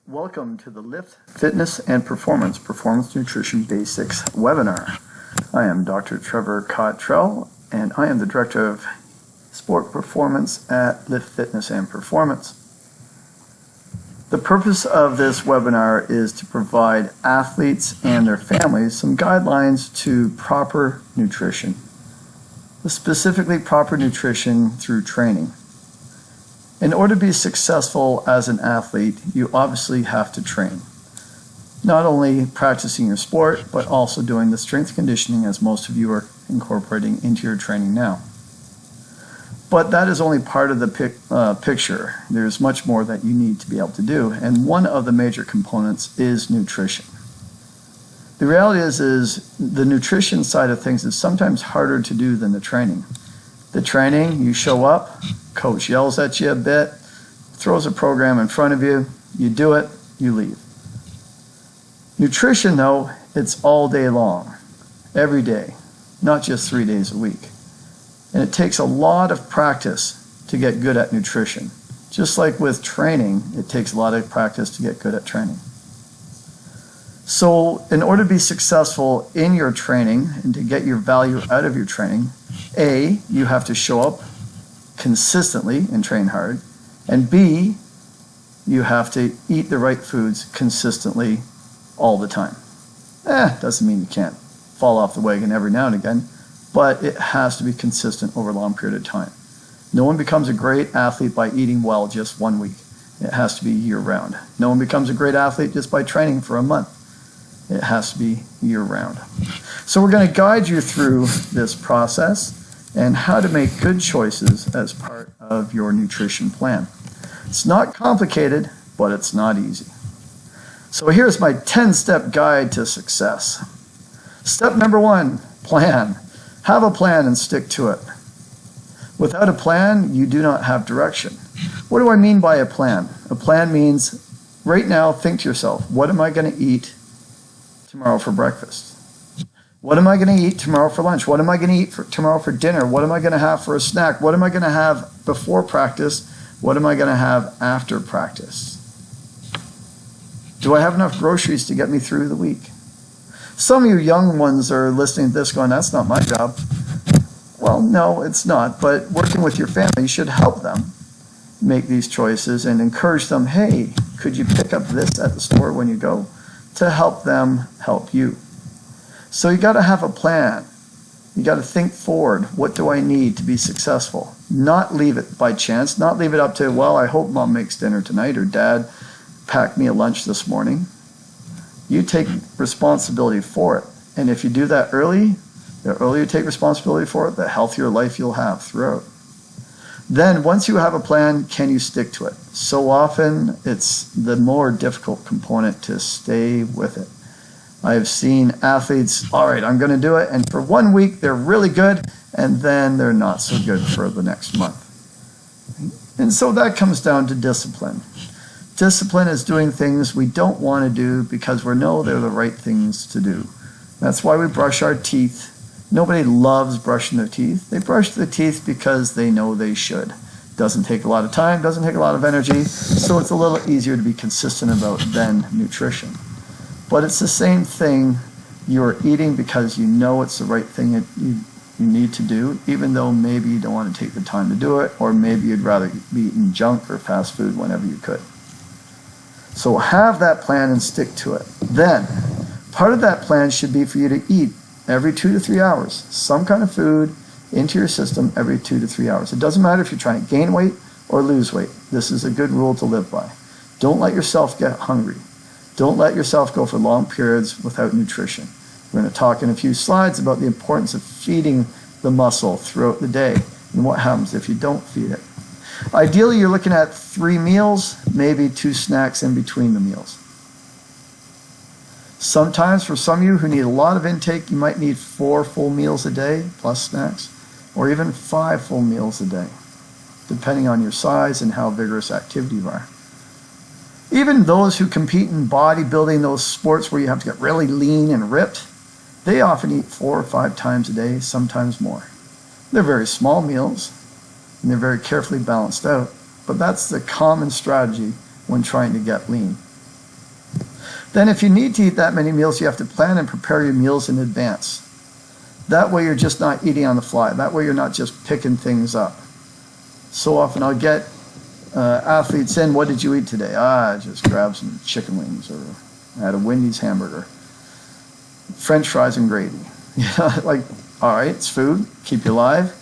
Welcome to the Lift Fitness and Performance Nutrition Basics webinar. I am Dr. Trevor Cottrell, and I am the Director of Sport Performance at Lift Fitness and Performance. The purpose of this webinar is to provide athletes and their families some guidelines to proper nutrition, specifically proper nutrition through training. In order to be successful as an athlete, you obviously have to train. Not only practicing your sport, but also doing the strength conditioning, as most of you are incorporating into your training now. But that is only part of the picture. There's much more that you need to be able to do, and one of the major components is nutrition. The reality is the nutrition side of things is sometimes harder to do than the training. The training, you show up, coach yells at you a bit, throws a program in front of you, you do it, you leave. Nutrition, though, it's all day long, every day, not just 3 days a week. And it takes a lot of practice to get good at nutrition. Just like with training, it takes a lot of practice to get good at training. So in order to be successful in your training and to get your value out of your training, A, you have to show up consistently and train hard, and B, you have to eat the right foods consistently all the time. Doesn't mean you can't fall off the wagon every now and again, but it has to be consistent over a long period of time. No one becomes a great athlete by eating well just 1 week. It has to be year-round. No one becomes a great athlete just by training for a month. It has to be year-round. So we're going to guide you through this process and how to make good choices as part of your nutrition plan. It's not complicated, but it's not easy. So here's my 10-step guide to success. Step number 1, plan. Have a plan and stick to it. Without a plan, you do not have direction. What do I mean by a plan? A plan means right now think to yourself, what am I going to eat tomorrow for breakfast? What am I going to eat tomorrow for lunch? What am I going to eat tomorrow for dinner? What am I going to have for a snack? What am I going to have before practice? What am I going to have after practice? Do I have enough groceries to get me through the week? Some of you young ones are listening to this going, that's not my job. Well, no, it's not. But working with your family, you should help them make these choices and encourage them, hey, could you pick up this at the store when you go? To help them help you. So you got to have a plan. You got to think forward. What do I need to be successful? Not leave it by chance. Not leave it up to, well, I hope mom makes dinner tonight or dad packed me a lunch this morning. You take responsibility for it. And if you do that early, the earlier you take responsibility for it, the healthier life you'll have throughout. Then once you have a plan, can you stick to it? So often it's the more difficult component to stay with it. I have seen athletes, all right, I'm going to do it, and for 1 week they're really good, and then they're not so good for the next month. And so that comes down to discipline. Discipline is doing things we don't want to do because we know they're the right things to do. That's why we brush our teeth. Nobody loves brushing their teeth. They brush their teeth because they know they should. Doesn't take a lot of time, doesn't take a lot of energy, so it's a little easier to be consistent about than nutrition. But it's the same thing. You're eating because you know it's the right thing that you need to do, even though maybe you don't want to take the time to do it, or maybe you'd rather be eating junk or fast food whenever you could. So have that plan and stick to it. Then, part of that plan should be for you to eat every 2 to 3 hours, some kind of food into your system every 2 to 3 hours. It doesn't matter if you're trying to gain weight or lose weight. This is a good rule to live by. Don't let yourself get hungry. Don't let yourself go for long periods without nutrition. We're going to talk in a few slides about the importance of feeding the muscle throughout the day and what happens if you don't feed it. Ideally, you're looking at 3 meals, maybe 2 snacks in between the meals. Sometimes for some of you who need a lot of intake, you might need 4 full meals a day plus snacks, or even 5 full meals a day, depending on your size and how vigorous activity you are. Even those who compete in bodybuilding, those sports where you have to get really lean and ripped, they often eat 4 or 5 times a day, sometimes more. They're very small meals, and they're very carefully balanced out, but that's the common strategy when trying to get lean. Then if you need to eat that many meals, you have to plan and prepare your meals in advance. That way you're just not eating on the fly. That way you're not just picking things up. So often I'll get athletes in, what did you eat today? I just grabbed some chicken wings, or I had a Wendy's hamburger. French fries and gravy. Like, all right, it's food, keep you alive,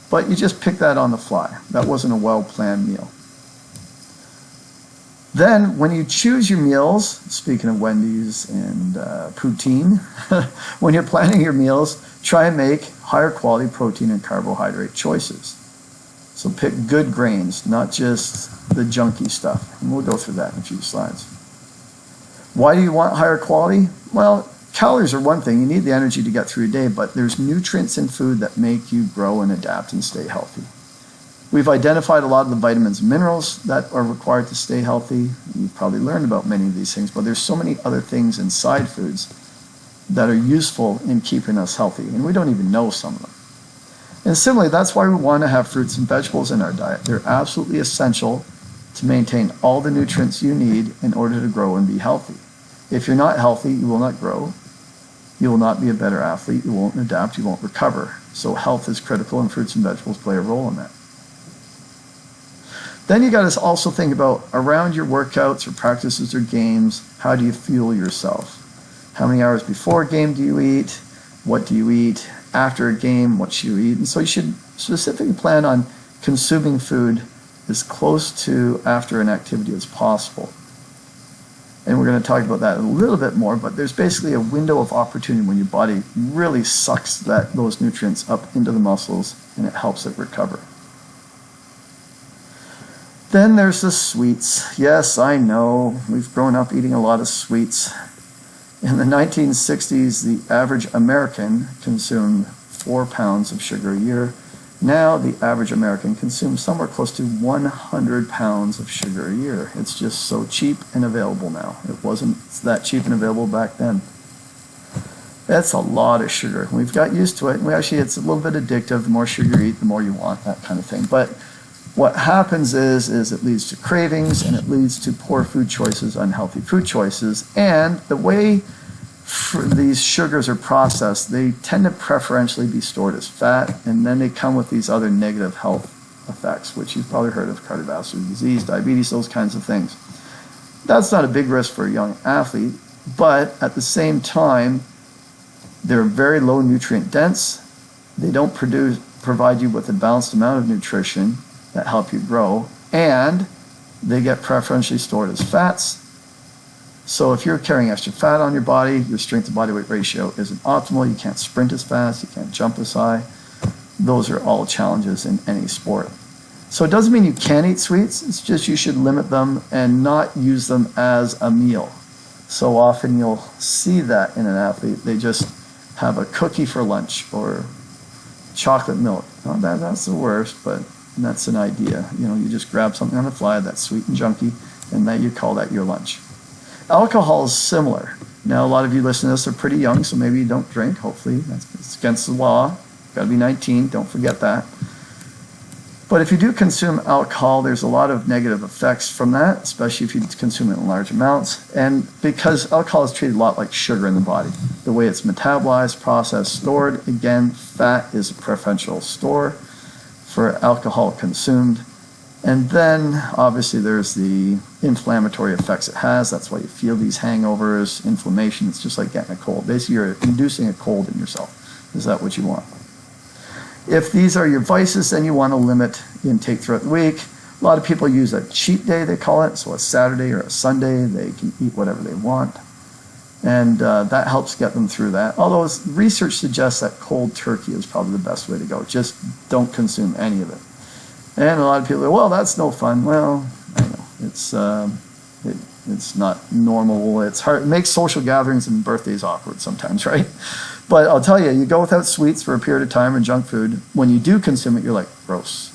but you just pick that on the fly. That wasn't a well-planned meal. Then, when you choose your meals, speaking of Wendy's and poutine, when you're planning your meals, try and make higher quality protein and carbohydrate choices. So pick good grains, not just the junky stuff. And we'll go through that in a few slides. Why do you want higher quality? Well, calories are one thing. You need the energy to get through your day, but there's nutrients in food that make you grow and adapt and stay healthy. We've identified a lot of the vitamins and minerals that are required to stay healthy. You've probably learned about many of these things, but there's so many other things inside foods that are useful in keeping us healthy, and we don't even know some of them. And similarly, that's why we want to have fruits and vegetables in our diet. They're absolutely essential to maintain all the nutrients you need in order to grow and be healthy. If you're not healthy, you will not grow. You will not be a better athlete. You won't adapt. You won't recover. So health is critical, and fruits and vegetables play a role in that. Then you got to also think about around your workouts or practices or games, how do you fuel yourself? How many hours before a game do you eat? What do you eat? After a game, what should you eat? And so you should specifically plan on consuming food as close to after an activity as possible. And we're going to talk about that a little bit more, but there's basically a window of opportunity when your body really sucks those nutrients up into the muscles and it helps it recover. Then there's the sweets. Yes, I know, we've grown up eating a lot of sweets. In the 1960s, the average American consumed 4 pounds of sugar a year. Now, the average American consumes somewhere close to 100 pounds of sugar a year. It's just so cheap and available now. It wasn't that cheap and available back then. That's a lot of sugar. We've got used to it. It's a little bit addictive. The more sugar you eat, the more you want, that kind of thing. But what happens is it leads to cravings, and it leads to poor food choices, unhealthy food choices. And the way these sugars are processed, they tend to preferentially be stored as fat, and then they come with these other negative health effects, which you've probably heard of: cardiovascular disease, diabetes, those kinds of things. That's not a big risk for a young athlete, but at the same time, they're very low nutrient dense. They don't provide you with a balanced amount of nutrition that help you grow, and they get preferentially stored as fats. So if you're carrying extra fat on your body, your strength to body weight ratio isn't optimal. You can't sprint as fast, you can't jump as high. Those are all challenges in any sport. So it doesn't mean you can't eat sweets, it's just you should limit them and not use them as a meal. So often you'll see that in an athlete. They just have a cookie for lunch or chocolate milk. Oh, that's the worst, but that's an idea. You just grab something on the fly that's sweet and junky, and then you call that your lunch. Alcohol is similar. Now, a lot of you listening to this are pretty young, so maybe you don't drink. Hopefully, it's against the law. Got to be 19. Don't forget that. But if you do consume alcohol, there's a lot of negative effects from that, especially if you consume it in large amounts. And because alcohol is treated a lot like sugar in the body, the way it's metabolized, processed, stored, again, fat is a preferential store for alcohol consumed. And then, obviously, there's the inflammatory effects it has. That's why you feel these hangovers, inflammation. It's just like getting a cold. Basically, you're inducing a cold in yourself. Is that what you want? If these are your vices, then you want to limit intake throughout the week. A lot of people use a cheat day, they call it. So a Saturday or a Sunday, they can eat whatever they want. And that helps get them through that. Although research suggests that cold turkey is probably the best way to go. Just don't consume any of it. And a lot of people go, well, that's no fun. Well, I know. It's not normal. It's hard. It makes social gatherings and birthdays awkward sometimes, right? But I'll tell you, you go without sweets for a period of time and junk food. When you do consume it, you're like, gross.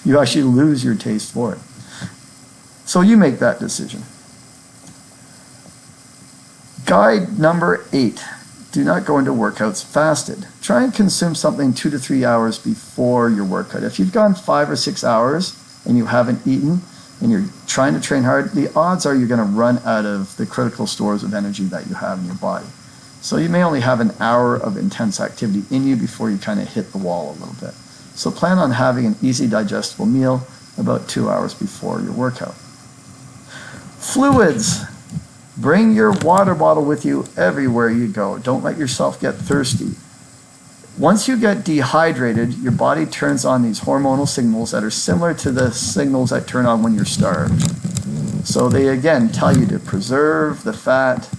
You actually lose your taste for it. So you make that decision. Guide number 8. Do not go into workouts fasted. Try and consume something 2 to 3 hours before your workout. If you've gone 5 or 6 hours and you haven't eaten, and you're trying to train hard, the odds are you're going to run out of the critical stores of energy that you have in your body. So you may only have an hour of intense activity in you before you kind of hit the wall a little bit. So plan on having an easy digestible meal about 2 hours before your workout. Fluids. Bring your water bottle with you everywhere you go. Don't let yourself get thirsty. Once you get dehydrated, your body turns on these hormonal signals that are similar to the signals that turn on when you're starved. So they again tell you to preserve the fat,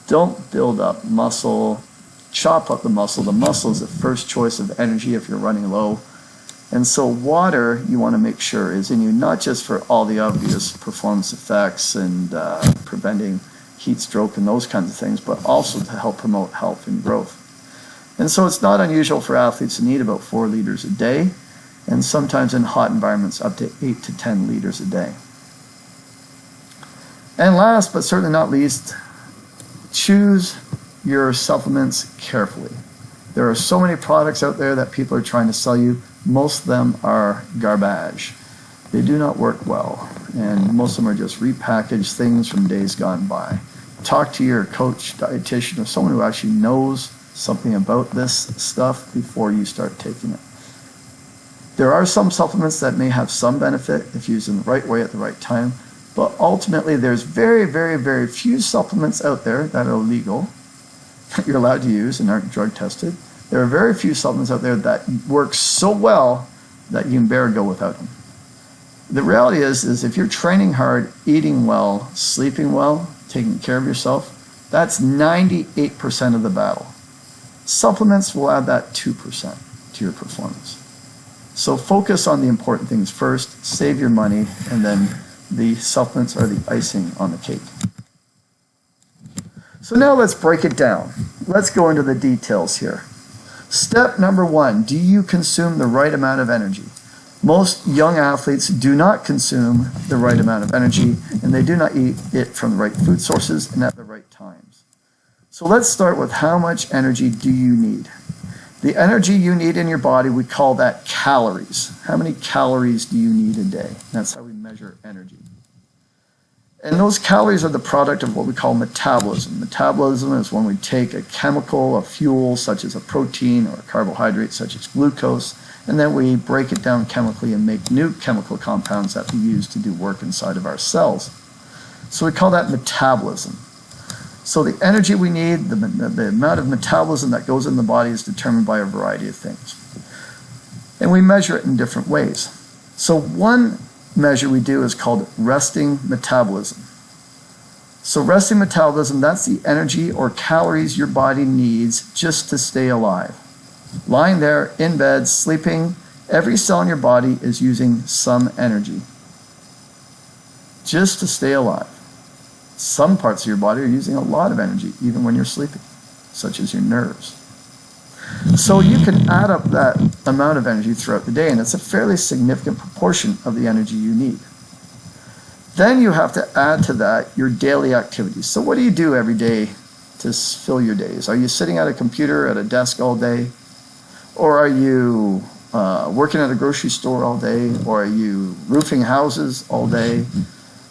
don't build up muscle, chop up the muscle. The muscle is the first choice of energy if you're running low. And so water, you want to make sure, is in you, not just for all the obvious performance effects and preventing heat stroke and those kinds of things, but also to help promote health and growth. And so it's not unusual for athletes to need about 4 liters a day, and sometimes in hot environments up to 8 to 10 liters a day. And last but certainly not least, choose your supplements carefully. There are so many products out there that people are trying to sell you. Most of them are garbage. They do not work well, and most of them are just repackaged things from days gone by. Talk to your coach, dietitian, or someone who actually knows something about this stuff before you start taking it. There are some supplements that may have some benefit if used in the right way at the right time, but ultimately there's very, very, very few supplements out there that are legal, that you're allowed to use and aren't drug tested. There are very few supplements out there that work so well that you can bear to go without them. The reality is if you're training hard, eating well, sleeping well, taking care of yourself, that's 98% of the battle. Supplements will add that 2% to your performance. So focus on the important things first, save your money, and then the supplements are the icing on the cake. So now let's break it down. Let's go into the details here. Step number 1, do you consume the right amount of energy? Most young athletes do not consume the right amount of energy, and they do not eat it from the right food sources and at the right times. So let's start with how much energy do you need? The energy you need in your body, we call that calories. How many calories do you need a day? That's how we measure energy. And those calories are the product of what we call metabolism. Metabolism is when we take a chemical, a fuel, such as a protein or a carbohydrate, such as glucose, and then we break it down chemically and make new chemical compounds that we use to do work inside of our cells. So we call that metabolism. So the energy we need, the amount of metabolism that goes in the body is determined by a variety of things. And we measure it in different ways. So one measure we do is called resting metabolism. So resting metabolism, that's the energy or calories your body needs just to stay alive. Lying there in bed, sleeping, every cell in your body is using some energy just to stay alive. Some parts of your body are using a lot of energy, even when you're sleeping, such as your nerves. So you can add up that amount of energy throughout the day, and it's a fairly significant proportion of the energy you need. Then you have to add to that your daily activities. So what do you do every day to fill your days? Are you sitting at a computer at a desk all day? Or are you working at a grocery store all day? Or are you roofing houses all day?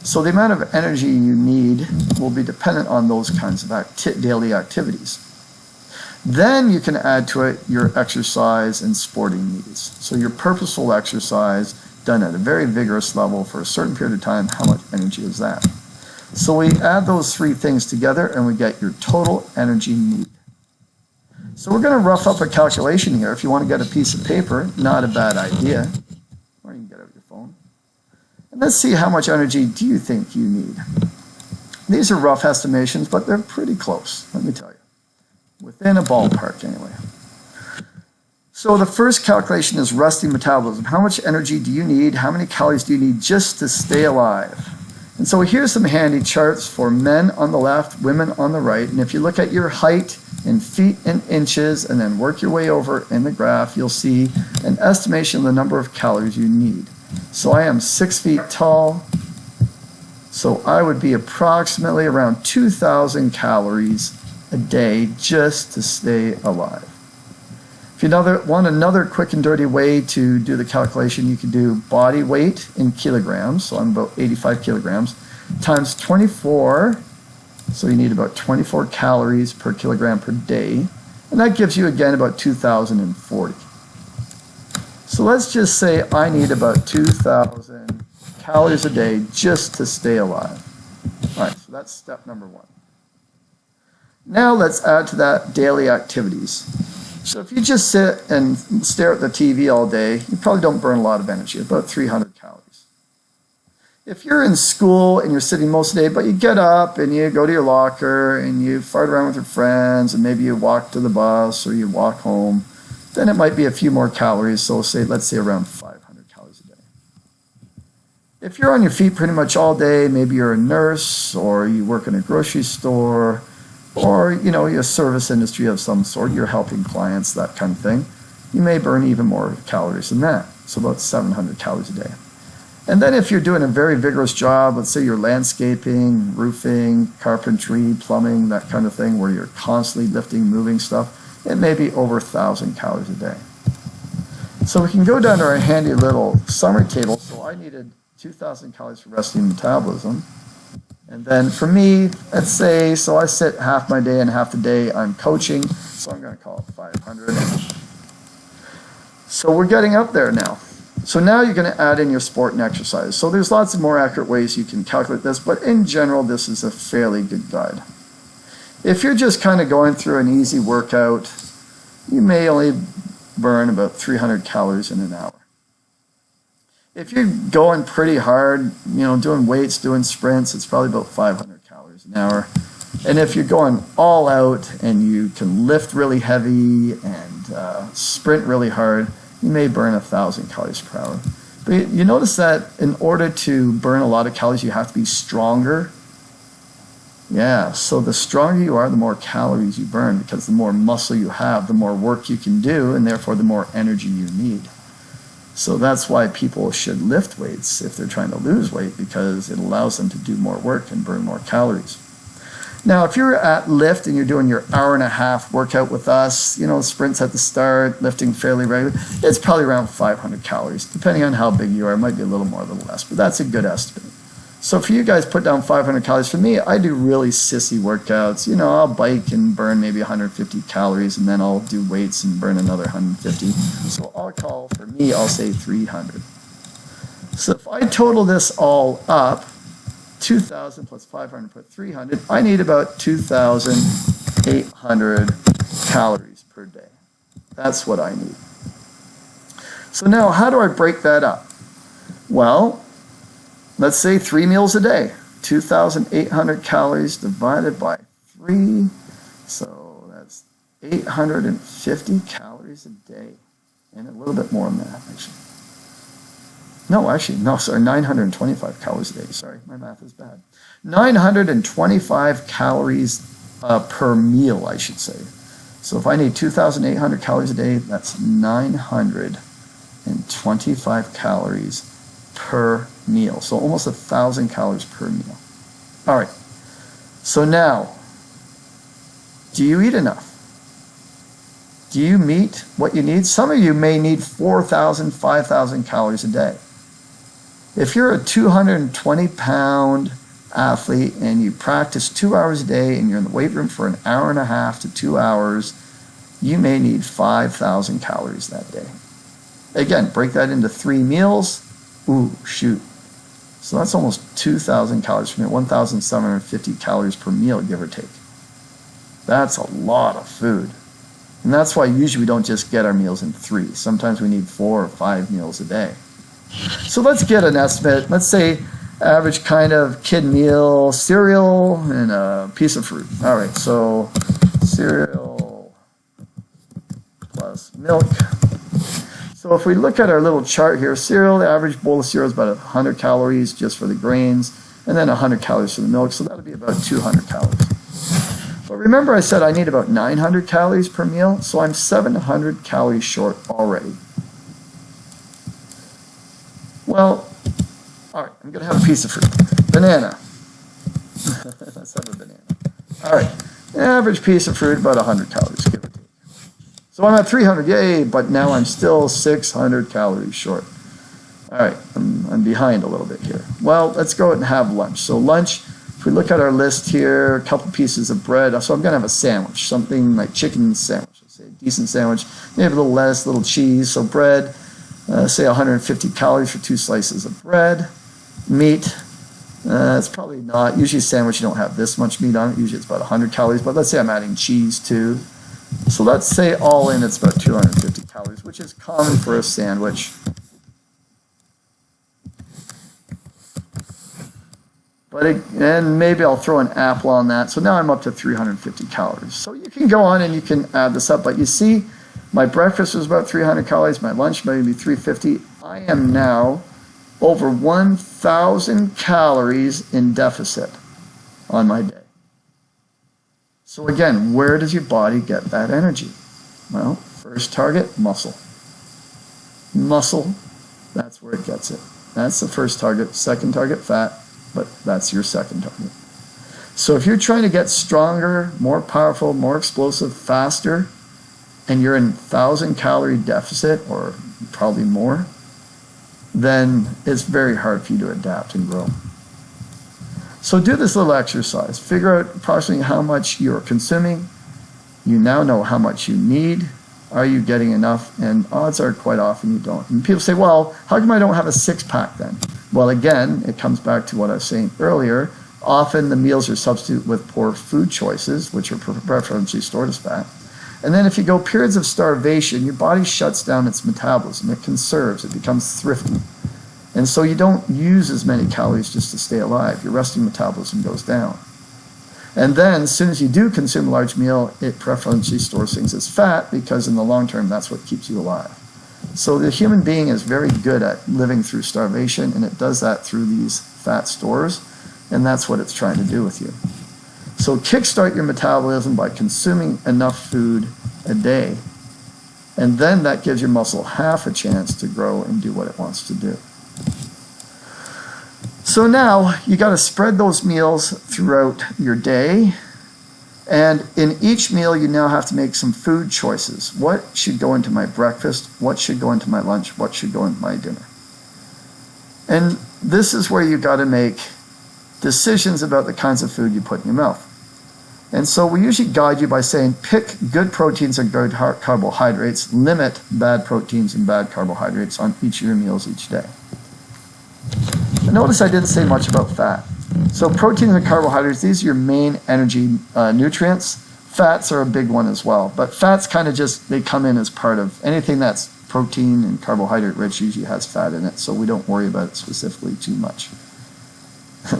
So the amount of energy you need will be dependent on those kinds of daily activities. Then you can add to it your exercise and sporting needs. So your purposeful exercise done at a very vigorous level for a certain period of time, how much energy is that? So we add those 3 things together and we get your total energy need. So we're going to rough up a calculation here. If you want to get a piece of paper, not a bad idea. Or you can get out your phone. And let's see how much energy do you think you need. These are rough estimations, but they're pretty close, let me tell you. Within a ballpark, anyway. So the first calculation is resting metabolism. How much energy do you need? How many calories do you need just to stay alive? And so here's some handy charts for men on the left, women on the right. And if you look at your height in feet and inches and then work your way over in the graph, you'll see an estimation of the number of calories you need. So I am 6 feet tall. So I would be approximately around 2,000 calories a day just to stay alive. If you want another quick and dirty way to do the calculation, you can do body weight in kilograms, so I'm about 85 kilograms, times 24, so you need about 24 calories per kilogram per day, and that gives you again about 2,040. So let's just say I need about 2,000 calories a day just to stay alive. All right, so that's step number one. Now let's add to that daily activities. So if you just sit and stare at the TV all day, you probably don't burn a lot of energy, about 300 calories. If you're in school and you're sitting most of the day, but you get up and you go to your locker and you fart around with your friends and maybe you walk to the bus or you walk home, then it might be a few more calories, so let's say around 500 calories a day. If you're on your feet pretty much all day, maybe you're a nurse or you work in a grocery store, or you're a service industry of some sort, you're helping clients, that kind of thing, you may burn even more calories than that, so about 700 calories a day. And then if you're doing a very vigorous job, let's say you're landscaping, roofing, carpentry, plumbing, that kind of thing, where you're constantly lifting, moving stuff, it may be over 1,000 calories a day. So we can go down to our handy little summary table. So I needed 2,000 calories for resting metabolism. And then for me, let's say, so I sit half my day and half the day I'm coaching, so I'm going to call it 500. So we're getting up there now. So now you're going to add in your sport and exercise. So there's lots of more accurate ways you can calculate this, but in general, this is a fairly good guide. If you're just kind of going through an easy workout, you may only burn about 300 calories in an hour. If you're going pretty hard, doing weights, doing sprints, it's probably about 500 calories an hour. And if you're going all out and you can lift really heavy and sprint really hard, you may burn 1,000 calories per hour. But you notice that in order to burn a lot of calories, you have to be stronger. Yeah, so the stronger you are, the more calories you burn, because the more muscle you have, the more work you can do, and therefore the more energy you need. So that's why people should lift weights if they're trying to lose weight, because it allows them to do more work and burn more calories. Now, if you're at lift and you're doing your hour-and-a-half workout with us, sprints at the start, lifting fairly regularly, it's probably around 500 calories. Depending on how big you are, it might be a little more, a little less, but that's a good estimate. So for you guys, put down 500 calories. For me, I do really sissy workouts. I'll bike and burn maybe 150 calories, and then I'll do weights and burn another 150. So I'll say 300. So if I total this all up, 2,000 plus 500 plus 300, I need about 2,800 calories per day. That's what I need. So now, how do I break that up? Well, let's say 3 meals a day. 2,800 calories divided by 3. So that's 850 calories a day. And a little bit more than that, actually. No, 925 calories a day. Sorry, my math is bad. 925 calories per meal, I should say. So if I need 2,800 calories a day, that's 925 calories per meal. So almost 1,000 calories per meal. All right. So now, do you eat enough? Do you meet what you need? Some of you may need 4,000, 5,000 calories a day. If you're a 220-pound athlete and you practice 2 hours a day and you're in the weight room for an hour and a half to 2 hours, you may need 5,000 calories that day. Again, break that into 3 meals. Ooh, shoot. So that's almost 2,000 calories per meal, 1,750 calories per meal, give or take. That's a lot of food. And that's why usually we don't just get our meals in 3. Sometimes we need 4 or 5 meals a day. So let's get an estimate. Let's say average kind of kid meal, cereal and a piece of fruit. All right, so cereal plus milk. So if we look at our little chart here, cereal, the average bowl of cereal is about 100 calories just for the grains, and then 100 calories for the milk, so that'll be about 200 calories. But remember I said I need about 900 calories per meal, so I'm 700 calories short already. Well, all right, I'm going to have a piece of fruit. Banana. Let's have a banana. All right, average piece of fruit, about 100 calories, give or take. So I'm at 300, yay, but now I'm still 600 calories short. All right, I'm behind a little bit here. Well, let's go and have lunch. So lunch, if we look at our list here, a couple pieces of bread. So I'm going to have a sandwich, something like chicken sandwich. Let's say a decent sandwich, maybe a little lettuce, a little cheese. So bread, say 150 calories for 2 slices of bread. Meat, it's probably not. Usually a sandwich, you don't have this much meat on it. Usually it's about 100 calories, but let's say I'm adding cheese too. So let's say all in it's about 250 calories, which is common for a sandwich. And maybe I'll throw an apple on that. So now I'm up to 350 calories. So you can go on and you can add this up. But you see, my breakfast was about 300 calories. My lunch maybe 350. I am now over 1,000 calories in deficit on my day. So again, where does your body get that energy? Well, first target, muscle. Muscle, that's where it gets it. That's the first target. Second target, fat. But that's your second target. So if you're trying to get stronger, more powerful, more explosive, faster, and you're in 1,000 calorie deficit, or probably more, then it's very hard for you to adapt and grow. So do this little exercise. Figure out approximately how much you're consuming. You now know how much you need. Are you getting enough? And odds are quite often you don't. And people say, well, how come I don't have a six-pack then? Well, again, it comes back to what I was saying earlier. Often the meals are substituted with poor food choices, which are preferentially stored as fat. And then if you go periods of starvation, your body shuts down its metabolism. It conserves. It becomes thrifty. And so you don't use as many calories just to stay alive. Your resting metabolism goes down. And then as soon as you do consume a large meal, it preferentially stores things as fat because in the long term, that's what keeps you alive. So the human being is very good at living through starvation, and it does that through these fat stores, and that's what it's trying to do with you. So kickstart your metabolism by consuming enough food a day, and then that gives your muscle half a chance to grow and do what it wants to do. So now you got to spread those meals throughout your day. And in each meal, you now have to make some food choices. What should go into my breakfast? What should go into my lunch? What should go into my dinner? And this is where you got to make decisions about the kinds of food you put in your mouth. And so we usually guide you by saying, pick good proteins and good carbohydrates, limit bad proteins and bad carbohydrates on each of your meals each day. And notice I didn't say much about fat. So proteins and carbohydrates, these are your main energy nutrients. Fats are a big one as well. But fats kind of just, they come in as part of anything that's protein and carbohydrate rich usually has fat in it. So we don't worry about it specifically too much.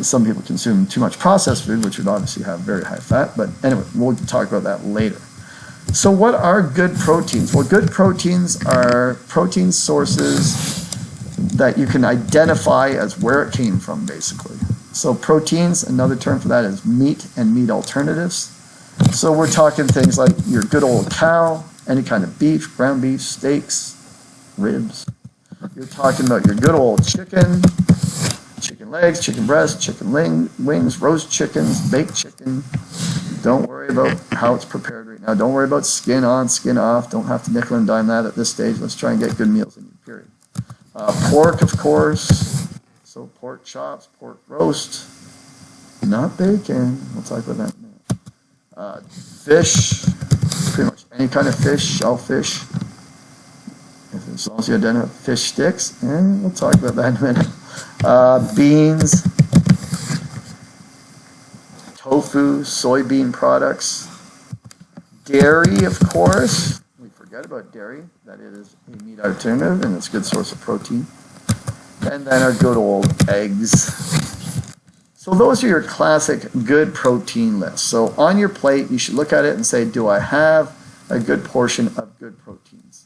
Some people consume too much processed food, which would obviously have very high fat. But anyway, we'll talk about that later. So what are good proteins? Well, good proteins are protein sources that you can identify as where it came from, basically. So proteins, another term for that is meat and meat alternatives. So we're talking things like your good old cow, any kind of beef, ground beef, steaks, ribs. You're talking about your good old chicken, chicken legs, chicken breasts, chicken wings, roast chickens, baked chicken. Don't worry about how it's prepared right now. Don't worry about skin on, skin off. Don't have to nickel and dime that at this stage. Let's try and get good meals in you, period. Pork, of course. So pork chops, pork roast, not bacon. We'll talk about that in a minute. Fish, pretty much any kind of fish, shellfish. As long as you identify fish sticks, and we'll talk about that in a minute. Beans, tofu, soybean products, dairy, of course. We forget about dairy, that it is a meat alternative and it's a good source of protein. And then our good old eggs. So those are your classic good protein lists. So on your plate, you should look at it and say, do I have a good portion of good proteins?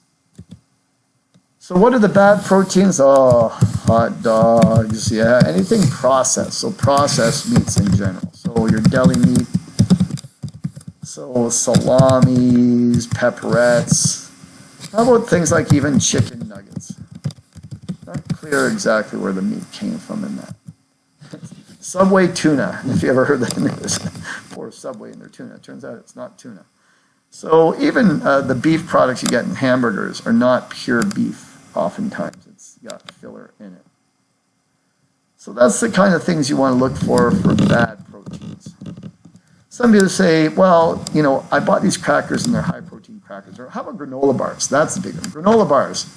So what are the bad proteins? Oh, hot dogs, yeah, anything processed. So processed meats in general. So your deli meat, so salamis, pepperettes. How about things like even chicken nuggets? Not clear exactly where the meat came from in that. Subway tuna, if you ever heard that news. Pour Subway in their tuna. It turns out it's not tuna. So even the beef products you get in hamburgers are not pure beef oftentimes. It's got filler in it. So that's the kind of things you want to look for bad proteins. Some people say, well, you know, I bought these crackers and they're high protein crackers. Or how about granola bars? That's the big one. Granola bars,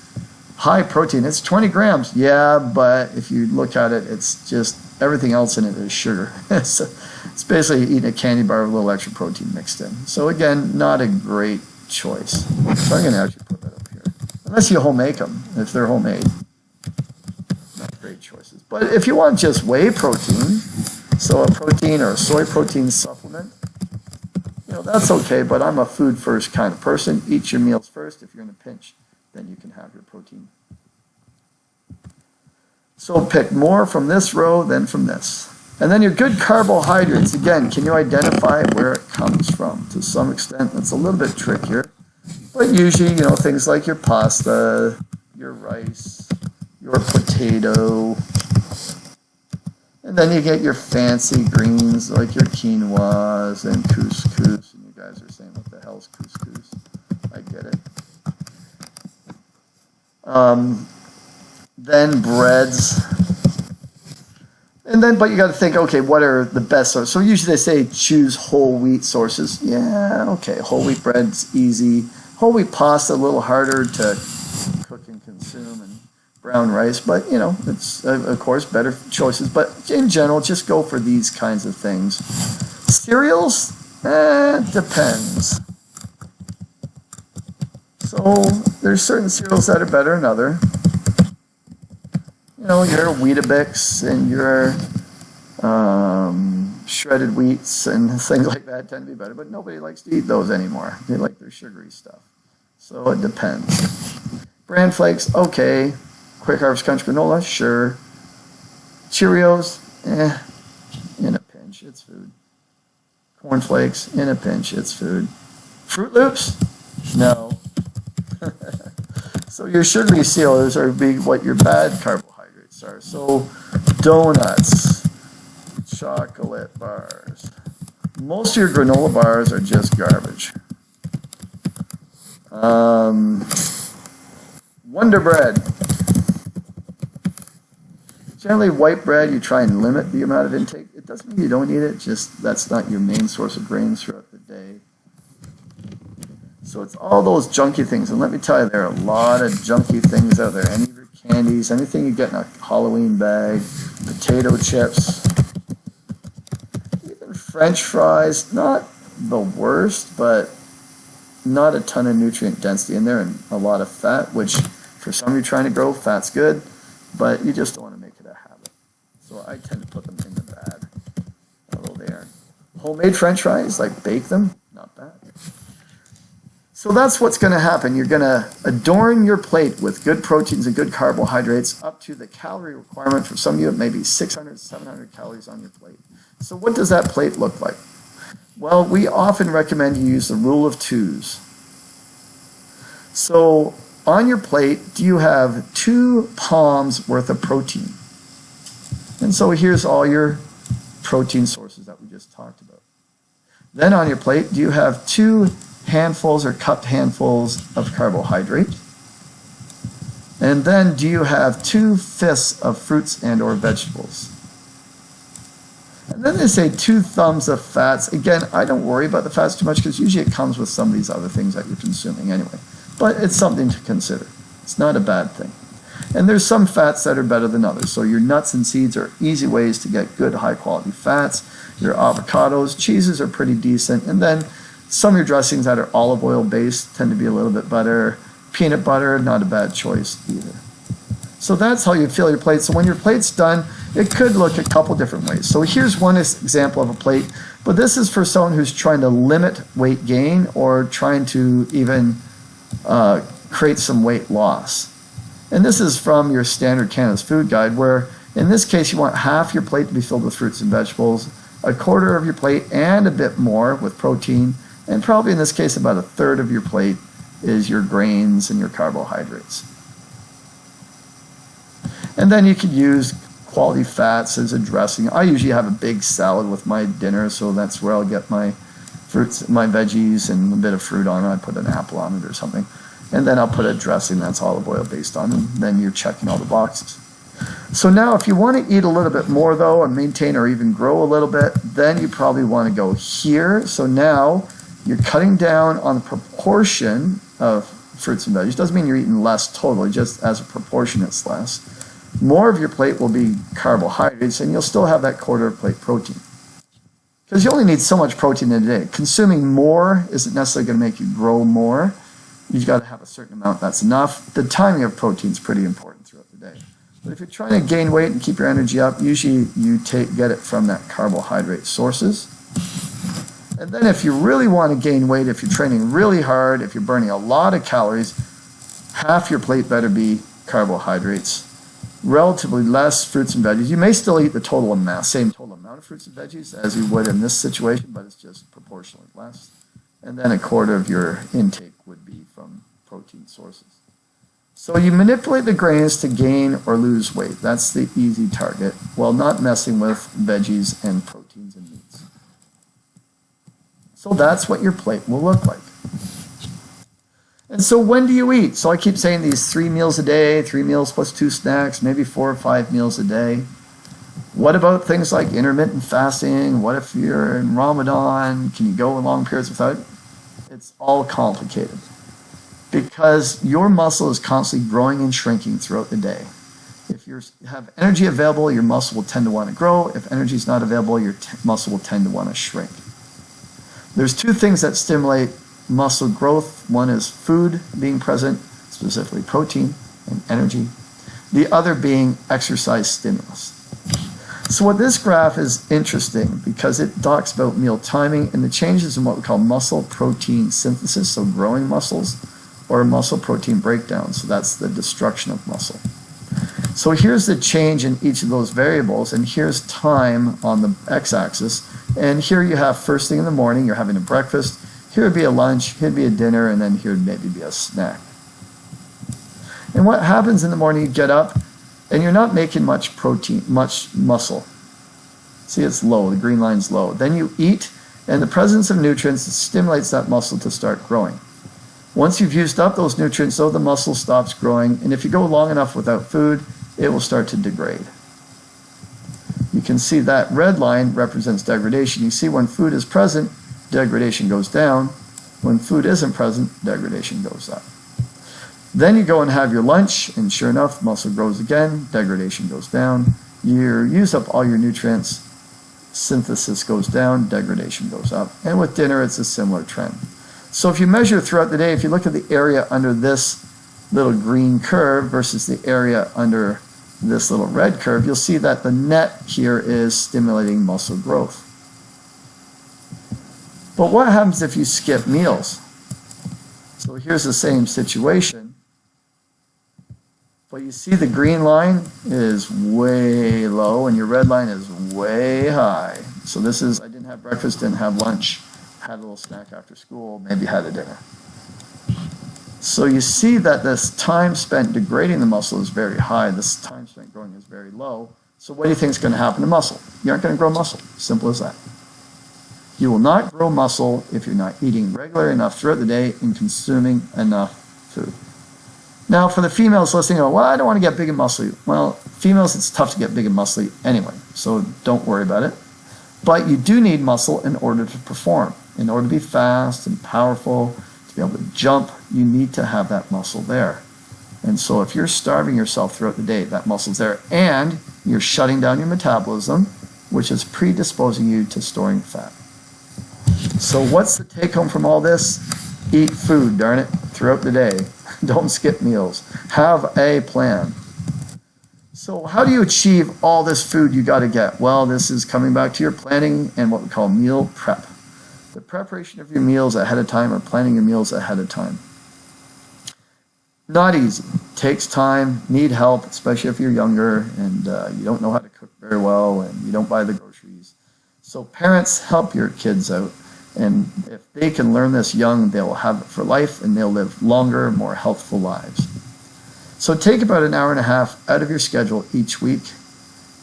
high protein. It's 20 grams. Yeah, but if you look at it, it's just everything else in it is sugar. So it's basically eating a candy bar with a little extra protein mixed in. So again, not a great choice. So I'm going to actually put that up here. Unless you homemade them, if they're homemade. Not great choices. But if you want just whey protein, so a protein or a soy protein supplement, you know, that's okay, but I'm a food first kind of person. Eat your meals first. If you're in a pinch, then you can have your protein. So pick more from this row than from this. And then your good carbohydrates, again, can you identify where it comes from? To some extent, it's a little bit trickier. But usually, you know, things like your pasta, your rice, your potato, and then you get your fancy greens like your quinoas and couscous. And you guys are saying, what the hell's couscous? I get it. Then breads. And then, but you got to think, okay, what are the best sources? So usually they say choose whole wheat sources. Yeah, okay, whole wheat bread's easy. Whole wheat pasta, a little harder to cook and consume, and brown rice, but you know, it's of course better choices. But in general, just go for these kinds of things. Cereals, depends. So there's certain cereals that are better than other. You know, your Weetabix and your shredded wheats and things like that tend to be better, but nobody likes to eat those anymore. They like their sugary stuff. So it depends. Bran flakes, okay. Quick Harvest Crunch granola, sure. Cheerios, in a pinch, it's food. Corn flakes, in a pinch, it's food. Fruit Loops, no. So your sugary cereals are big, what your bad carbohydrates are. So donuts, chocolate bars. Most of your granola bars are just garbage. Wonder Bread. Generally, white bread, you try and limit the amount of intake. It doesn't mean you don't eat it, just that's not your main source of grains throughout the day. So it's all those junky things. And let me tell you, there are a lot of junky things out there. Any of your candies, anything you get in a Halloween bag, potato chips, even French fries, not the worst, but not a ton of nutrient density in there and a lot of fat, which for some of you trying to grow, fat's good, but you just don't want to make it a habit. So I tend to put them in the bag, although they aren't. Homemade French fries, like bake them, not bad. So that's what's going to happen. You're going to adorn your plate with good proteins and good carbohydrates up to the calorie requirement. For some of you, it may be 600, 700 calories on your plate. So what does that plate look like? Well, we often recommend you use the rule of twos. So on your plate, do you have 2 palms worth of protein? And so here's all your protein sources that we just talked about. Then on your plate, do you have 2 handfuls or cupped handfuls of carbohydrate? And then do you have 2 fists of fruits and or vegetables? And then they say 2 thumbs of fats. Again, I don't worry about the fats too much because usually it comes with some of these other things that you're consuming anyway. But it's something to consider. It's not a bad thing. And there's some fats that are better than others. So your nuts and seeds are easy ways to get good high quality fats. Your avocados, cheeses are pretty decent. And then some of your dressings that are olive oil based tend to be a little bit better. Peanut butter, not a bad choice either. So that's how you fill your plate. So when your plate's done, it could look a couple different ways. So here's one example of a plate, but this is for someone who's trying to limit weight gain or trying to even create some weight loss. And this is from your standard Canada's Food Guide, where in this case you want half your plate to be filled with fruits and vegetables, a quarter of your plate and a bit more with protein, and probably in this case about a third of your plate is your grains and your carbohydrates. And then you could use quality fats as a dressing. I usually have a big salad with my dinner, so that's where I'll get my fruits, my veggies, and a bit of fruit on it. I put an apple on it or something. And then I'll put a dressing that's olive oil based on it. And then you're checking all the boxes. So now if you want to eat a little bit more though, and maintain or even grow a little bit, then you probably want to go here. So now you're cutting down on the proportion of fruits and veggies. Doesn't mean you're eating less totally, just as a proportion it's less. More of your plate will be carbohydrates, and you'll still have that quarter of plate protein. Because you only need so much protein in a day. Consuming more isn't necessarily going to make you grow more. You've got to have a certain amount, that's enough. The timing of protein is pretty important throughout the day. But if you're trying to gain weight and keep your energy up, usually you get it from that carbohydrate sources. And then if you really want to gain weight, if you're training really hard, if you're burning a lot of calories, half your plate better be carbohydrates. Relatively less fruits and veggies. You may still eat the total amount, same total amount of fruits and veggies as you would in this situation, but it's just proportionally less. And then a quarter of your intake would be from protein sources. So you manipulate the grains to gain or lose weight. That's the easy target, while not messing with veggies and proteins and meats. So that's what your plate will look like. And so when do you eat? So I keep saying these 3 meals a day, 3 meals plus 2 snacks, maybe 4 or 5 meals a day. What about things like intermittent fasting? What if you're in Ramadan? Can you go long periods without it? It's all complicated because your muscle is constantly growing and shrinking throughout the day. If you have energy available, your muscle will tend to want to grow. If energy is not available, your muscle will tend to want to shrink. There's 2 things that stimulate muscle growth. One is food being present, specifically protein and energy. The other being exercise stimulus. So what this graph is interesting because it talks about meal timing and the changes in what we call muscle protein synthesis, so growing muscles, or muscle protein breakdown, so that's the destruction of muscle. So here's the change in each of those variables, and here's time on the x-axis, and here you have first thing in the morning, you're having a breakfast, here would be a lunch, here would be a dinner, and then here would maybe be a snack. And what happens in the morning, you get up, and you're not making much protein, much muscle. See, it's low, the green line's low. Then you eat, and the presence of nutrients stimulates that muscle to start growing. Once you've used up those nutrients, though, the muscle stops growing, and if you go long enough without food, it will start to degrade. You can see that red line represents degradation. You see when food is present, degradation goes down. When food isn't present, degradation goes up. Then you go and have your lunch, and sure enough, muscle grows again, degradation goes down. You use up all your nutrients, synthesis goes down, degradation goes up. And with dinner, it's a similar trend. So if you measure throughout the day, if you look at the area under this little green curve versus the area under this little red curve, you'll see that the net here is stimulating muscle growth. But what happens if you skip meals? So here's the same situation. But you see the green line is way low and your red line is way high. So this is, I didn't have breakfast, didn't have lunch, had a little snack after school, maybe had a dinner. So you see that this time spent degrading the muscle is very high. This time spent growing is very low. So what do you think is going to happen to muscle? You aren't going to grow muscle. Simple as that. You will not grow muscle if you're not eating regularly enough throughout the day and consuming enough food. Now, for the females listening, well, I don't want to get big and muscly. Well, females, it's tough to get big and muscly anyway, so don't worry about it. But you do need muscle in order to perform. In order to be fast and powerful, to be able to jump, you need to have that muscle there. And so if you're starving yourself throughout the day, that muscle's there, and you're shutting down your metabolism, which is predisposing you to storing fat. So what's the take home from all this? Eat food, darn it, throughout the day. Don't skip meals. Have a plan. So how do you achieve all this food you got to get? Well, this is coming back to your planning and what we call meal prep. The preparation of your meals ahead of time or planning your meals ahead of time. Not easy. Takes time, need help, especially if you're younger and you don't know how to cook very well and you don't buy the groceries. So parents, help your kids out. And if they can learn this young, they'll have it for life and they'll live longer, more healthful lives. So take about an hour and a half out of your schedule each week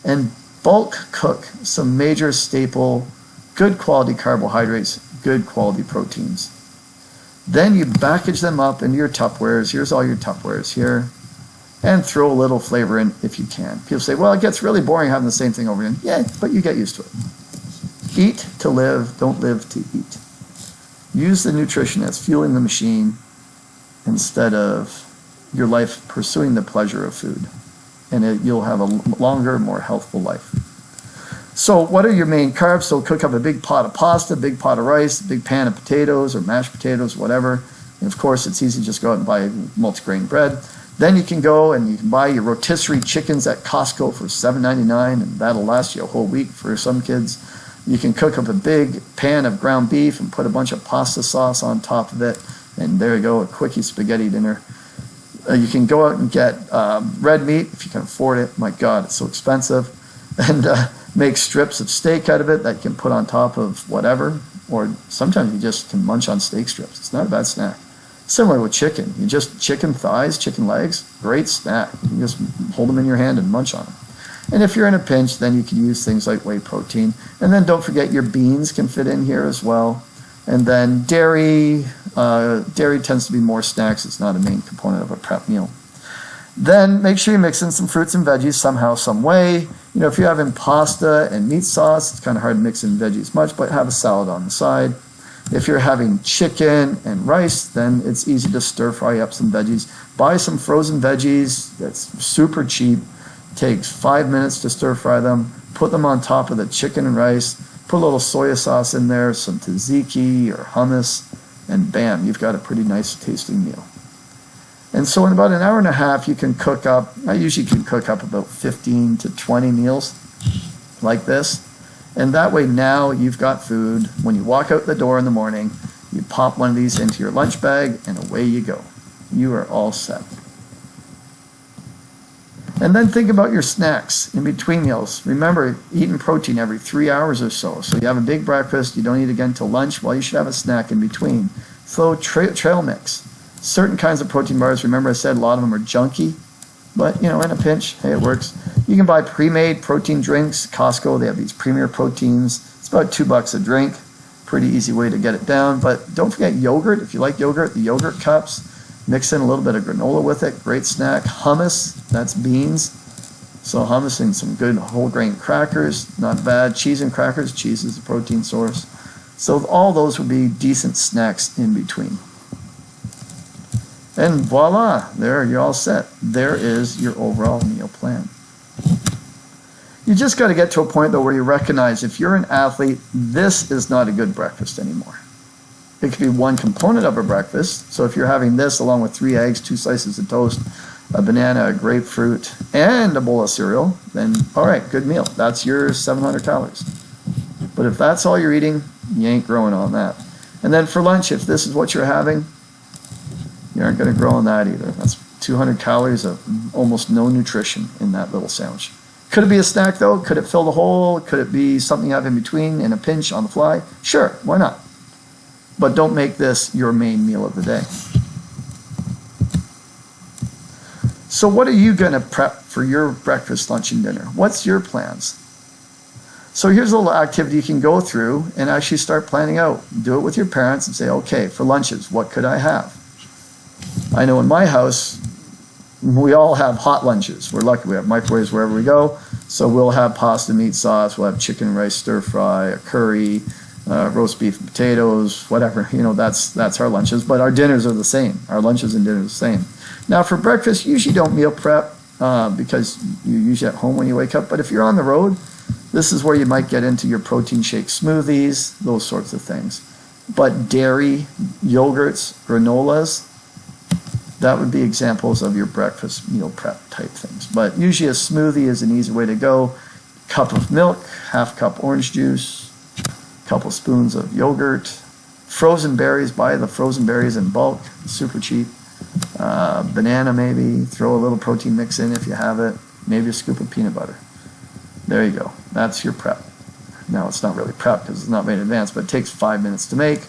and bulk cook some major staple, good quality carbohydrates, good quality proteins. Then you package them up into your Tupperwares. Here's all your Tupperwares here. And throw a little flavor in if you can. People say, well, it gets really boring having the same thing over again. Yeah, but you get used to it. Eat to live, don't live to eat. Use the nutrition as fueling the machine instead of your life pursuing the pleasure of food. And you'll have a longer, more healthful life. So what are your main carbs? So cook up a big pot of pasta, a big pot of rice, a big pan of potatoes or mashed potatoes, whatever. And of course, it's easy to just go out and buy multigrain bread. Then you can go and you can buy your rotisserie chickens at Costco for $7.99, and that'll last you a whole week for some kids. You can cook up a big pan of ground beef and put a bunch of pasta sauce on top of it, and there you go, a quickie spaghetti dinner. You can go out and get red meat if you can afford it. My God, it's so expensive. And make strips of steak out of it that you can put on top of whatever, or sometimes you just can munch on steak strips. It's not a bad snack. Similar with chicken. You just chicken thighs, chicken legs, great snack. You can just hold them in your hand and munch on them. And if you're in a pinch, then you can use things like whey protein. And then don't forget your beans can fit in here as well. And then dairy. Dairy tends to be more snacks. It's not a main component of a prep meal. Then make sure you mix in some fruits and veggies somehow, some way. You know, if you're having pasta and meat sauce, it's kind of hard to mix in veggies much, but have a salad on the side. If you're having chicken and rice, then it's easy to stir fry up some veggies. Buy some frozen veggies. That's super cheap. Takes 5 minutes to stir fry them. Put them on top of the chicken and rice. Put a little soy sauce in there, some tzatziki or hummus, and bam, you've got a pretty nice tasting meal. And so in about an hour and a half, you can cook up, I usually can cook up about 15 to 20 meals like this. And that way now you've got food. When you walk out the door in the morning, you pop one of these into your lunch bag and away you go. You are all set. And then think about your snacks in between meals. Remember, eating protein every 3 hours or so. So you have a big breakfast, you don't eat again until lunch, well, you should have a snack in between. So trail mix. Certain kinds of protein bars, remember I said a lot of them are junky, but you know, in a pinch, hey, it works. You can buy pre-made protein drinks. Costco, they have these Premier Proteins. It's about $2 a drink. Pretty easy way to get it down. But don't forget yogurt. If you like yogurt, the yogurt cups. Mix in a little bit of granola with it. Great snack. Hummus, that's beans. So hummus and some good whole grain crackers, not bad. Cheese and crackers. Cheese is a protein source. So all those would be decent snacks in between. And voila, there, you're all set. There is your overall meal plan. You just got to get to a point, though, where you recognize if you're an athlete, this is not a good breakfast anymore. It could be one component of a breakfast. So if you're having this along with 3 eggs, 2 slices of toast, a banana, a grapefruit, and a bowl of cereal, then all right, good meal. That's your 700 calories. But if that's all you're eating, you ain't growing on that. And then for lunch, if this is what you're having, you aren't going to grow on that either. That's 200 calories of almost no nutrition in that little sandwich. Could it be a snack, though? Could it fill the hole? Could it be something you have in between in a pinch on the fly? Sure, why not? But don't make this your main meal of the day. So what are you going to prep for your breakfast, lunch, and dinner? What's your plans? So here's a little activity you can go through and actually start planning out. Do it with your parents and say, okay, for lunches, what could I have? I know in my house, we all have hot lunches. We're lucky we have microwaves wherever we go. So we'll have pasta, meat sauce, we'll have chicken and rice stir fry, a curry, roast beef and potatoes, whatever. You know, that's our lunches. But our dinners are the same. Our lunches and dinners are the same. Now for breakfast, you usually don't meal prep because you're usually at home when you wake up. But if you're on the road, this is where you might get into your protein shake smoothies, those sorts of things. But dairy, yogurts, granolas, that would be examples of your breakfast meal prep type things. But usually a smoothie is an easy way to go. Cup of milk, half cup orange juice, couple spoons of yogurt, frozen berries, buy the frozen berries in bulk, super cheap. Banana maybe, throw a little protein mix in if you have it, maybe a scoop of peanut butter. There you go, that's your prep. Now it's not really prep because it's not made in advance, but it takes 5 minutes to make.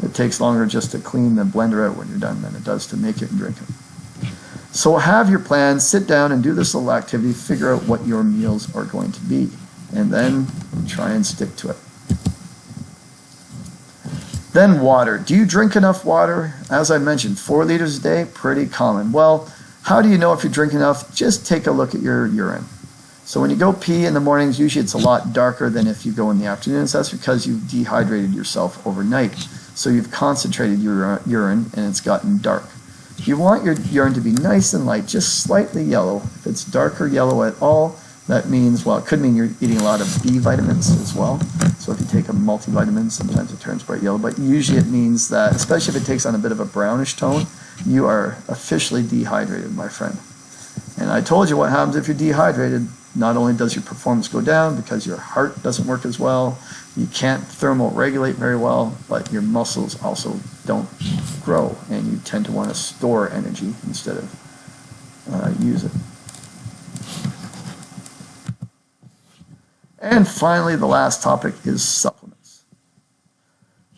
It takes longer just to clean the blender out when you're done than it does to make it and drink it. So have your plan, sit down and do this little activity, figure out what your meals are going to be, and then try and stick to it. Then water. Do you drink enough water? As I mentioned, 4 liters a day, pretty common. Well, how do you know if you're drinking enough? Just take a look at your urine. So when you go pee in the mornings, usually it's a lot darker than if you go in the afternoons. That's because you've dehydrated yourself overnight. So you've concentrated your urine and it's gotten dark. You want your urine to be nice and light, just slightly yellow. If it's darker yellow at all, that means, well, it could mean you're eating a lot of B vitamins as well. So if you take a multivitamin, sometimes it turns bright yellow, but usually it means that, especially if it takes on a bit of a brownish tone, you are officially dehydrated, my friend. And I told you what happens if you're dehydrated. Not only does your performance go down because your heart doesn't work as well, you can't thermoregulate very well, but your muscles also don't grow, and you tend to want to store energy instead of use it. And finally, the last topic is supplements.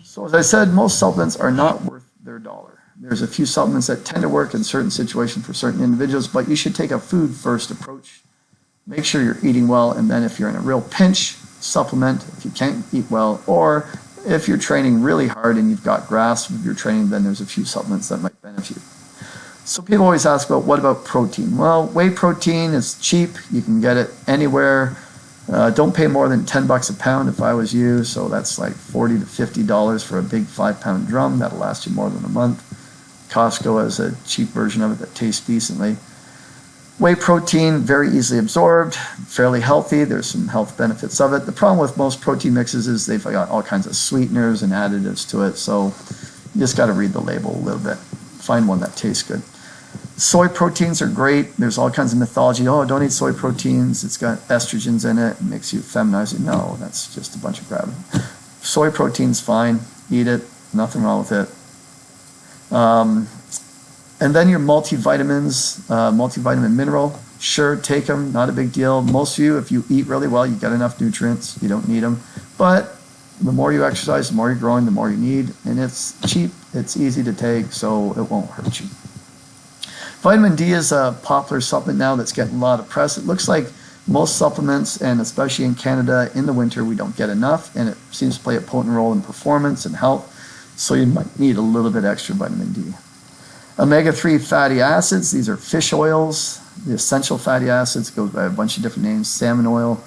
So as I said, most supplements are not worth their dollar. There's a few supplements that tend to work in certain situations for certain individuals, but you should take a food-first approach. Make sure you're eating well, and then if you're in a real pinch, supplement if you can't eat well, or if you're training really hard and you've got grasp of your training, then there's a few supplements that might benefit you. So people always ask about, what about protein? Well, whey protein is cheap. You can get it anywhere. Don't pay more than 10 bucks a pound if I was you, so that's like $40 to $50 for a big 5-pound drum. That'll last you more than a month. Costco has a cheap version of it that tastes decently. Whey protein, very easily absorbed, fairly healthy. There's some health benefits of it. The problem with most protein mixes is they've got all kinds of sweeteners and additives to it, so you just got to read the label a little bit. Find one that tastes good. Soy proteins are great. There's all kinds of mythology. Oh, don't eat soy proteins. It's got estrogens in it. It makes you feminize it. No, that's just a bunch of crap. Soy protein's fine. Eat it. Nothing wrong with it. And then your multivitamins, multivitamin mineral, sure, take them, not a big deal. Most of you, if you eat really well, you get enough nutrients, you don't need them. But the more you exercise, the more you're growing, the more you need. And it's cheap, it's easy to take, so it won't hurt you. Vitamin D is a popular supplement now that's getting a lot of press. It looks like most supplements, and especially in Canada, in the winter, we don't get enough, and it seems to play a potent role in performance and health, so you might need a little bit extra vitamin D. Omega-3 fatty acids, these are fish oils. The essential fatty acids goes by a bunch of different names, salmon oil.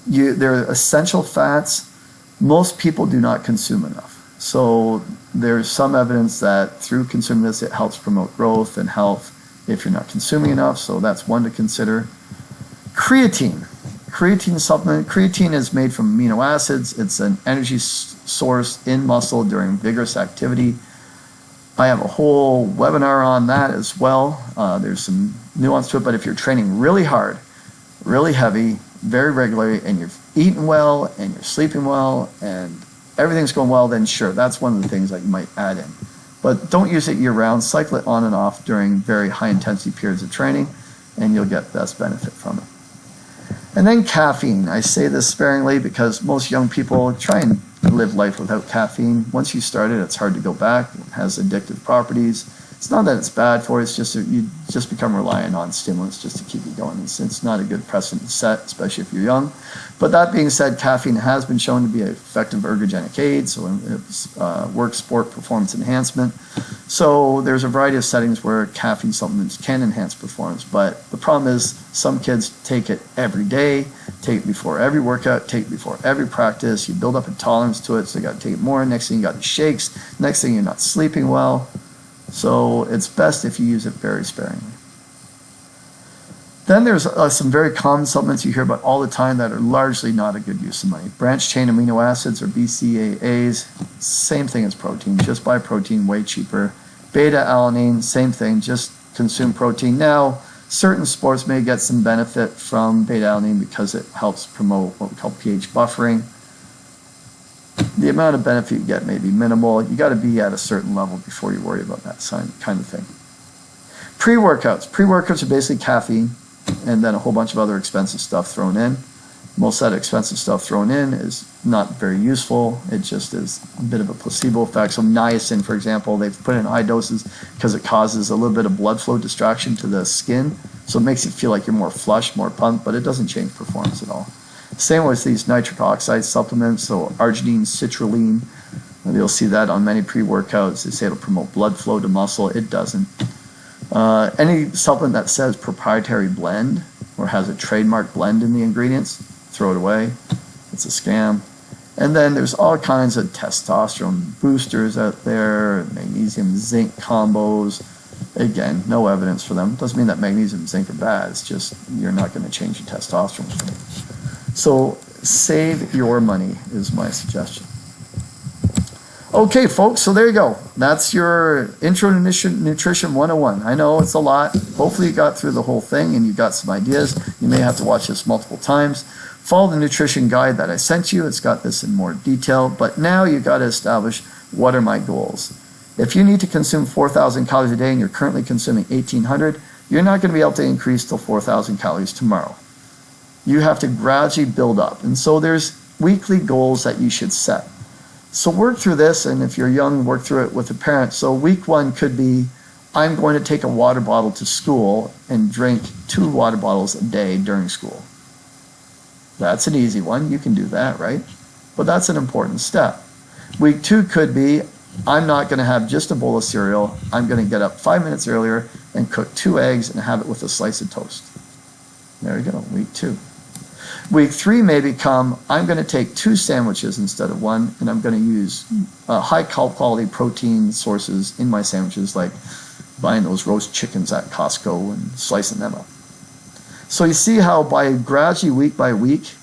They're essential fats. Most people do not consume enough. So there's some evidence that through consuming this, it helps promote growth and health if you're not consuming enough, so that's one to consider. Creatine. Creatine supplement. Creatine is made from amino acids. It's an energy source in muscle during vigorous activity. I have a whole webinar on that as well. There's some nuance to it, but if you're training really hard, really heavy, very regularly, and you're eating well, and you're sleeping well, and everything's going well, then sure, that's one of the things that you might add in. But don't use it year-round. Cycle it on and off during very high-intensity periods of training, and you'll get best benefit from it. And then caffeine. I say this sparingly because most young people try and live life without caffeine. Once you start it, it's hard to go back. It has addictive properties. It's not that it's bad for you, it's just that you just become reliant on stimulants just to keep you going. It's not a good precedent to set, especially if you're young. But that being said, caffeine has been shown to be an effective ergogenic aid, so it works sport performance enhancement. So there's a variety of settings where caffeine supplements can enhance performance, but the problem is some kids take it every day, take it before every workout, take it before every practice. You build up a tolerance to it, so you got to take it more. Next thing you got the shakes. Next thing you're not sleeping well. So it's best if you use it very sparingly. Then there's some very common supplements you hear about all the time that are largely not a good use of money. Branched chain amino acids, or BCAAs, same thing as protein, just buy protein, way cheaper. Beta-alanine, same thing, just consume protein. Now, certain sports may get some benefit from beta-alanine because it helps promote what we call pH buffering. The amount of benefit you get may be minimal. You got to be at a certain level before you worry about that kind of thing. Pre-workouts. Pre-workouts are basically caffeine and then a whole bunch of other expensive stuff thrown in. Most of that expensive stuff thrown in is not very useful. It just is a bit of a placebo effect. So niacin, for example, they've put in high doses because it causes a little bit of blood flow distraction to the skin. So it makes you feel like you're more flush, more pumped, but it doesn't change performance at all. Same with these nitric oxide supplements, so arginine, citrulline. You'll see that on many pre-workouts. They say it'll promote blood flow to muscle. It doesn't. Any supplement that says proprietary blend or has a trademark blend in the ingredients, throw it away. It's a scam. And then there's all kinds of testosterone boosters out there, magnesium zinc combos. Again, no evidence for them. Doesn't mean that magnesium and zinc are bad. It's just you're not going to change your testosterone. So save your money is my suggestion. Okay, folks, so there you go. That's your Intro to Nutrition 101. I know it's a lot. Hopefully you got through the whole thing and you got some ideas. You may have to watch this multiple times. Follow the nutrition guide that I sent you. It's got this in more detail. But now you got to establish, what are my goals? If you need to consume 4,000 calories a day and you're currently consuming 1,800, you're not going to be able to increase to 4,000 calories tomorrow. You have to gradually build up. And so there's weekly goals that you should set. So work through this, and if you're young, work through it with a parent. So week 1 could be, I'm going to take a water bottle to school and drink 2 water bottles a day during school. That's an easy one. You can do that, right? But that's an important step. Week 2 could be, I'm not going to have just a bowl of cereal. I'm going to get up 5 minutes earlier and cook 2 eggs and have it with a slice of toast. There you go, week 2. Week 3 may become, I'm going to take 2 sandwiches instead of 1, and I'm going to use high quality protein sources in my sandwiches, like buying those roast chickens at Costco and slicing them up. So you see how by gradually, week by week,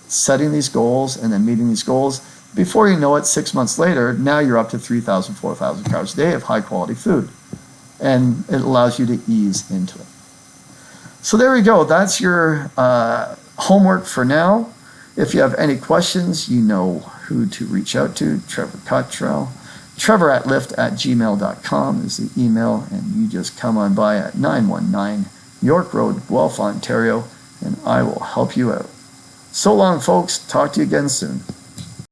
setting these goals and then meeting these goals, before you know it, 6 months later, now you're up to 3,000, 4,000 calories a day of high quality food. And it allows you to ease into it. So there we go. That's your homework for now. If you have any questions, you know who to reach out to. Trevor Cottrell. Trevor@lift@gmail.com is the email, and you just come on by at 919 York Road, Guelph, Ontario, and I will help you out. So long, folks. Talk to you again soon.